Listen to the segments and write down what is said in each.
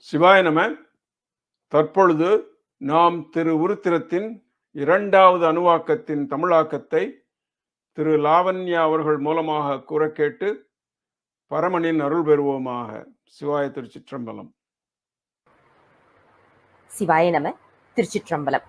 சிவாய நம. தற்பொழுது நாம் திரு உருத்திரத்தின் 2வது அணுவாக்கத்தின் தமிழாக்கத்தை திரு லாவண்யா அவர்கள் மூலமாக கூற கேட்டு பரமனின் அருள் பெறுவோமாக. சிவாய திருச்சிற்றம்பலம். சிவாய நம. திருச்சிற்றம்பலம்.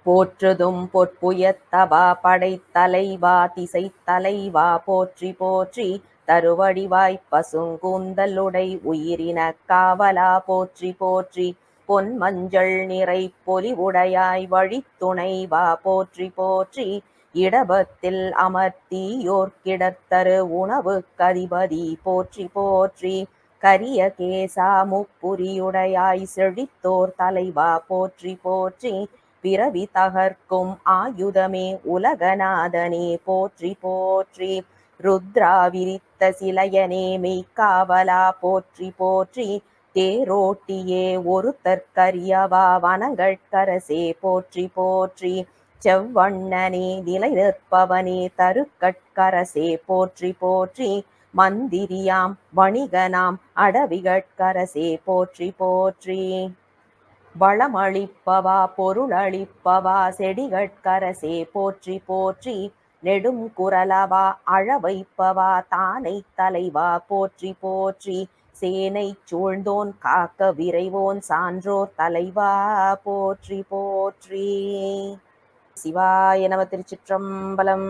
போற்றுதும் பொற்புயத்தவா படைத்தலைவா திசைத்தலைவா போற்றி போற்றி தருவடிவாய் பசுங்கூந்தலுடை உயிரின காவலா போற்றி போற்றி பொன் மஞ்சள் நிறை பொலிவுடையாய் வழித்துணைவா போற்றி போற்றி இடபத்தில் அமர்த்தியோர்க்கிடத்தரு உணவு கதிபதி போற்றி போற்றி கரிய கேசா முப்புரியுடையாய் செழித்தோர் தலைவா போற்றி போற்றி பிறவி தகர்க்கும் ஆயுதமே உலகநாதனே போற்றி போற்றி ருத்ரா விரித்த சிலையனே மெய்க்காவலா போற்றி போற்றி தேரோட்டியே ஒருத்தற்கரியவா வனங்கட்கரசே போற்றி போற்றி செவ்வண்ணனே நிலை நிற்பவனே தருக்கட்கரசே போற்றி போற்றி மந்திரியாம் வணிகனாம் அடவிகட்கரசே போற்றி போற்றி வளமளிப்பவா பொருளளிப்பவா செடிகட்கரசே போற்றி போற்றி நெடும் குரலவா அழவைப்பவா தானை தலைவா போற்றி போற்றி சேனை சூழ்ந்தோன் காக்க விரைவோன் சான்றோர் தலைவா போற்றி போற்றி. சிவாய நம. திருச்சிற்றம்பலம்.